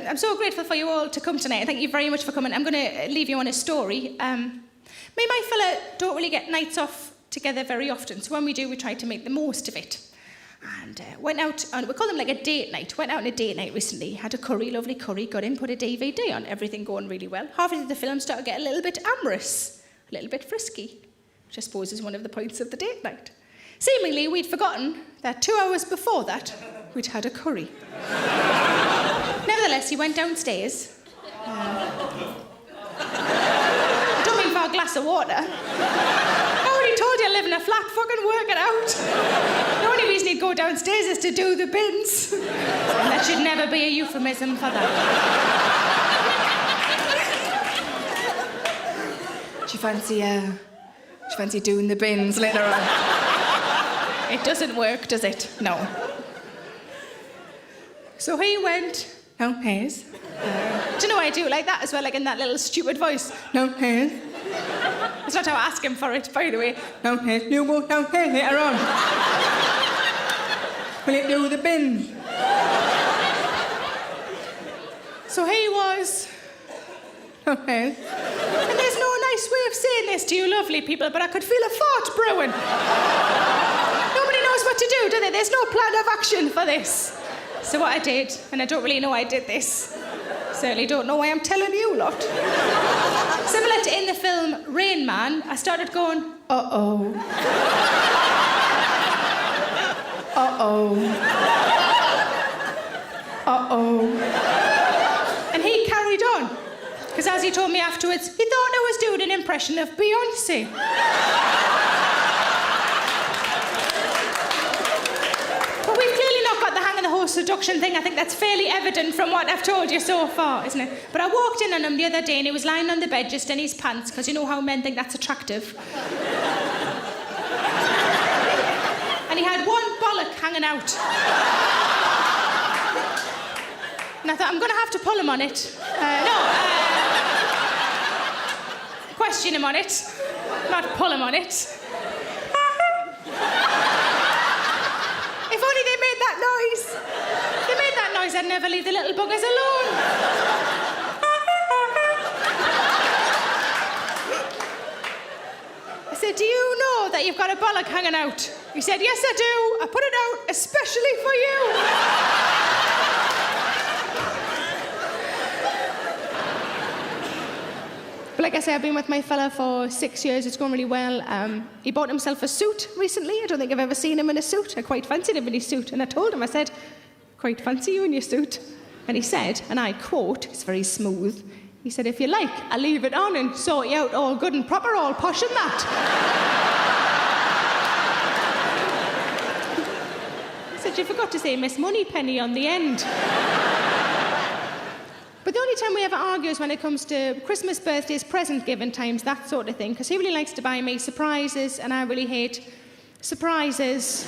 I'm so grateful for you all to come tonight. Thank you very much for coming. I'm going to leave you on a story. Me and my fella don't really get nights off together very often, so when we do, we try to make the most of it. And went out on, we call them like a date night. Went out on a date night recently, had a curry, lovely curry, got in, put a DVD on, everything going really well. Halfway through the film started to get a little bit amorous, a little bit frisky, which I suppose is one of the points of the date night. Seemingly, we'd forgotten that 2 hours before that, we'd had a curry. Nevertheless, he went downstairs. I don't mean for a glass of water. I already told you I live in a flat, fucking work it out. The only reason he'd go downstairs is to do the bins. And that should never be a euphemism for that. Do you fancy doing the bins later on? It doesn't work, does it? No. So he went downstairs. Do you know I do like that as well, like in that little stupid voice? Downstairs. It's not how I ask him for it, by the way. Downstairs. You go downstairs later on. Will you do the bin? So he was downstairs. And there's no nice way of saying this to you lovely people, but I could feel a fart brewing. Nobody knows what to do they? There's no plan of action for this. So what I did, and I don't really know I did this, certainly don't know why I'm telling you lot. Similar to in the film Rain Man, I started going, uh-oh. Uh-oh. Uh-oh. And he carried on. Because as he told me afterwards, he thought I was doing an impression of Beyonce. But we've clearly not got the hang of the whole seduction thing. I think that's fairly evident from what I've told you so far, isn't it? But I walked in on him the other day and he was lying on the bed just in his pants, because you know how men think that's attractive. And he had one bollock hanging out. And I thought, I'm going to have to pull him on it. Question him on it, not pull him on it. If only they made that noise. If they made that noise, I'd never leave the little buggers alone. I said, do you know that you've got a bollock hanging out? He said, yes, I do. I put it out especially for you. But like I say, I've been with my fella for 6 years. It's going really well. He bought himself a suit recently. I don't think I've ever seen him in a suit. I quite fancied him in his suit. And I told him, I said, quite fancy you in your suit. And he said, and I quote, it's very smooth, he said, if you like, I'll leave it on and sort you out all good and proper, all posh and that. I said, you forgot to say Miss Moneypenny on the end. But the only time we ever argue is when it comes to Christmas, birthdays, present giving times, that sort of thing, because he really likes to buy me surprises, and I really hate surprises.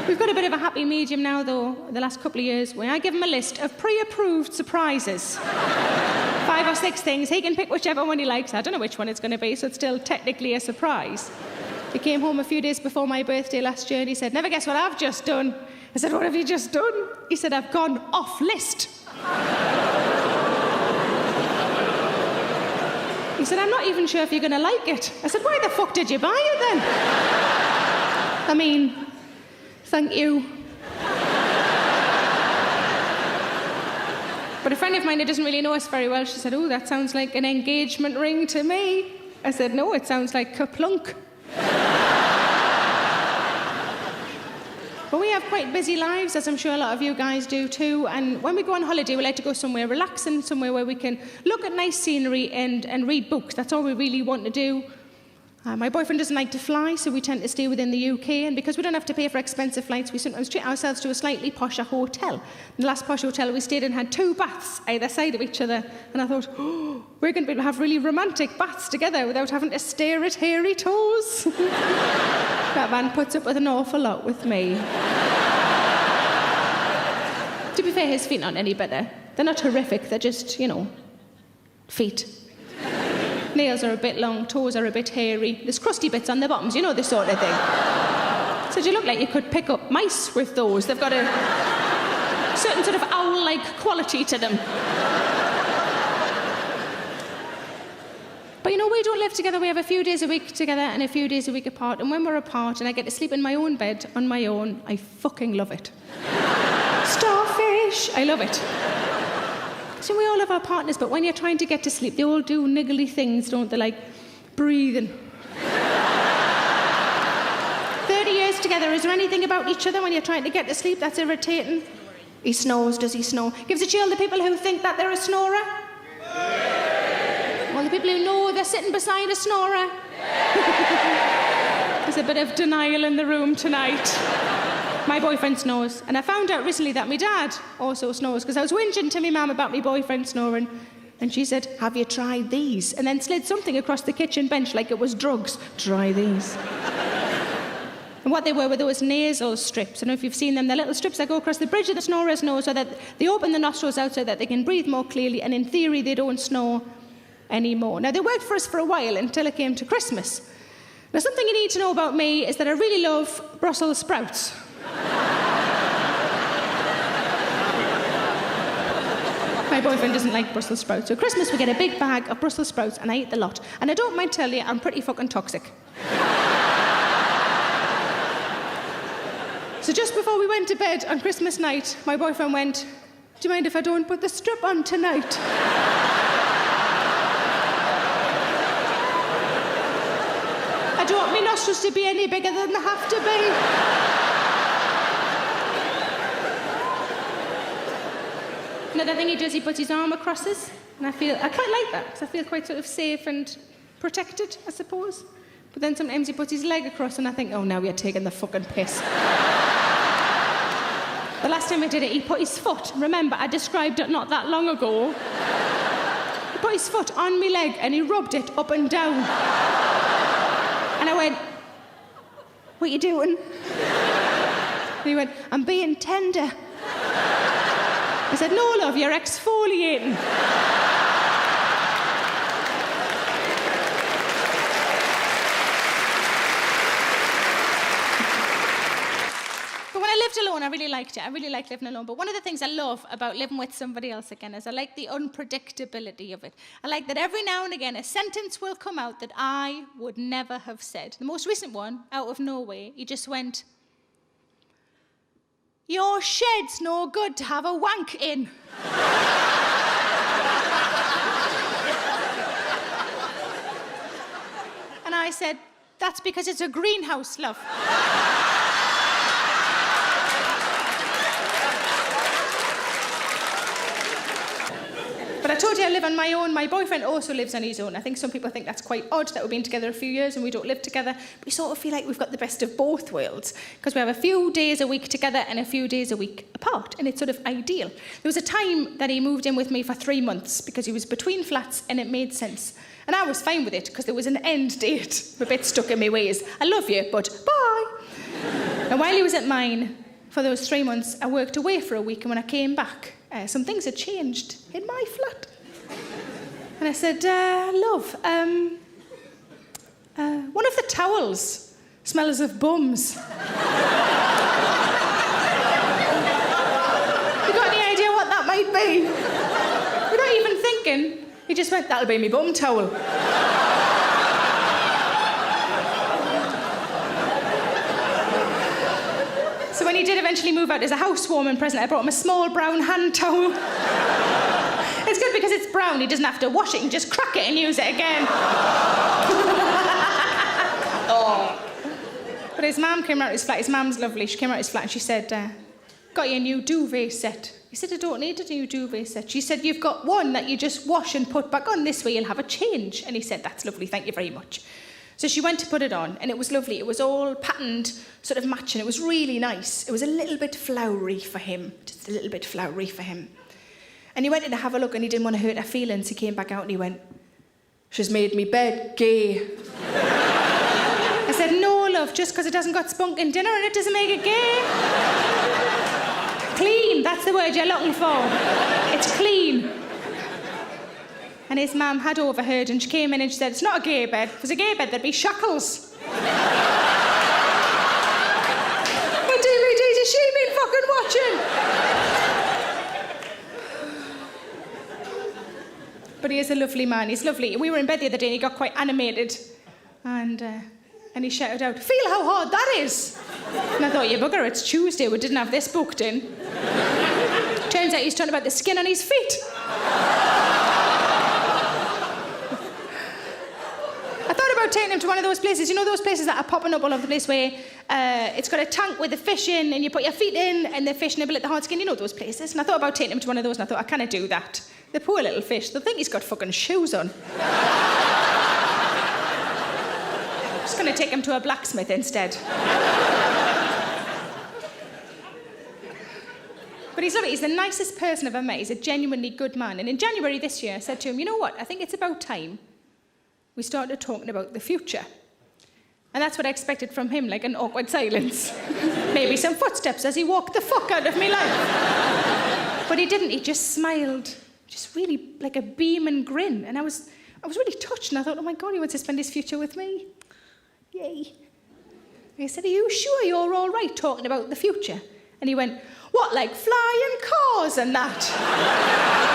We've got a bit of a happy medium now, though, the last couple of years, where I give him a list of pre-approved surprises. 5 or 6 things. He can pick whichever one he likes. I don't know which one it's going to be, so it's still technically a surprise. He came home a few days before my birthday last year, and he said, never guess what I've just done. I said, what have you just done? He said, I've gone off list. He said, I'm not even sure if you're going to like it. I said, why the fuck did you buy it then? I mean, thank you. But a friend of mine who doesn't really know us very well, she said, oh, that sounds like an engagement ring to me. I said, no, it sounds like kaplunk. But we have quite busy lives, as I'm sure a lot of you guys do too. And when we go on holiday, we like to go somewhere relaxing, somewhere where we can look at nice scenery and read books. That's all we really want to do. My boyfriend doesn't like to fly, so we tend to stay within the UK. And because we don't have to pay for expensive flights, we sometimes treat ourselves to a slightly posher hotel. The last posh hotel we stayed in had 2 baths either side of each other. And I thought, oh, we're going to be able to have really romantic baths together without having to stare at hairy toes. That man puts up with an awful lot with me. To be fair, his feet aren't any better. They're not horrific, they're just, you know, feet. Nails are a bit long, toes are a bit hairy. There's crusty bits on the bottoms, you know, this sort of thing. So you look like you could pick up mice with those. They've got a certain sort of owl-like cat-like quality to them. But you know, we don't live together. We have a few days a week together and a few days a week apart. And when we're apart and I get to sleep in my own bed on my own, I fucking love it. Starfish! I love it. So we all have our partners, but when you're trying to get to sleep, they all do niggly things, don't they? Like breathing. 30 years together, is there anything about each other when you're trying to get to sleep that's irritating? He snores, does he snore? Gives a chill to people who think that they're a snorer? Well, the people who know they're sitting beside a snorer? There's a bit of denial in the room tonight. My boyfriend snores. And I found out recently that my dad also snores, because I was whinging to my mum about my boyfriend snoring. And she said, have you tried these? And then slid something across the kitchen bench like it was drugs. Try these. And what they were those nasal strips. I don't know if you've seen them. They're little strips that go across the bridge of the snorer's nose so that they open the nostrils out so that they can breathe more clearly. And in theory, they don't snore anymore. Now, they worked for us for a while until it came to Christmas. Now, something you need to know about me is that I really love Brussels sprouts. My boyfriend doesn't like Brussels sprouts. So at Christmas, we get a big bag of Brussels sprouts, and I eat the lot. And I don't mind telling you, I'm pretty fucking toxic. So just before we went to bed on Christmas night, my boyfriend went, do you mind if I don't put the strip on tonight? I don't want my nostrils to be any bigger than they have to be. Another thing he does, he puts his arm across us, and I quite like that, because I feel quite sort of safe and protected, I suppose. But then sometimes he puts his leg across, and I think, oh, now you're taking the fucking piss. The last time I did it, he put his foot, remember, I described it not that long ago. He put his foot on my leg, and he rubbed it up and down. And I went, what are you doing? And he went, I'm being tender. I said, no, love, you're exfoliating. But when I lived alone, I really liked it. I really liked living alone. But one of the things I love about living with somebody else again is I like the unpredictability of it. I like that every now and again a sentence will come out that I would never have said. The most recent one, out of nowhere, he just went, your shed's no good to have a wank in. And I said, that's because it's a greenhouse, love. But I told you I live on my own. My boyfriend also lives on his own. I think some people think that's quite odd that we've been together a few years and we don't live together. But we sort of feel like we've got the best of both worlds because we have a few days a week together and a few days a week apart. And it's sort of ideal. There was a time that he moved in with me for 3 months because he was between flats and it made sense. And I was fine with it because there was an end date. I'm a bit stuck in my ways. I love you, but bye. And while he was at mine, for those 3 months, I worked away for a week. And when I came back, some things had changed in my flat. And I said, love, one of the towels smells of bums. You got any idea what that might be? Without even thinking, he just went, that'll be me bum towel. So when he did eventually move out as a housewarming present, I brought him a small brown hand towel. It's good because it's brown, he doesn't have to wash it, he can just crack it and use it again. Oh. But his mum came around to his flat, his mum's lovely, she came around to his flat and she said, got you a new duvet set. He said, I don't need a new duvet set. She said, you've got one that you just wash and put back on, this way you'll have a change. And he said, that's lovely, thank you very much. So she went to put it on, and it was lovely. It was all patterned, sort of matching. It was really nice. It was a little bit flowery for him, just a little bit flowery for him. And he went in to have a look, and he didn't want to hurt her feelings. He came back out, and he went, she's made me bed gay. I said, no, love, just because it hasn't got spunk in dinner, and it doesn't make it gay. Clean, that's the word you're looking for. It's clean. And his mum had overheard and she came in and she said, it's not a gay bed. If it was a gay bed, there'd be shackles. Oh, dear me, is she been fucking watching? But he is a lovely man. He's lovely. We were in bed the other day and he got quite animated. And he shouted out, "Feel how hard that is!" And I thought, you bugger, it's Tuesday. We didn't have this booked in. Turns out he's talking about the skin on his feet. I thought about taking him to one of those places, you know those places that are popping up all over the place where it's got a tank with the fish in and you put your feet in and the fish nibble at the hard skin, you know those places. And I thought about taking him to one of those and I thought, I can't do that. The poor little fish, they'll think he's got fucking shoes on. I'm just going to take him to a blacksmith instead. But he's lovely. He's the nicest person I've ever met. He's a genuinely good man. And in January this year, I said to him, you know what? I think it's about time we started talking about the future. And that's what I expected from him, like an awkward silence. Maybe some footsteps as he walked the fuck out of me life. But he didn't. He just smiled. Just really like a beam and grin. And I was really touched. And I thought, oh my God, he wants to spend his future with me. Yay. And I said, are you sure you're all right talking about the future? And he went, what, like flying cars and that?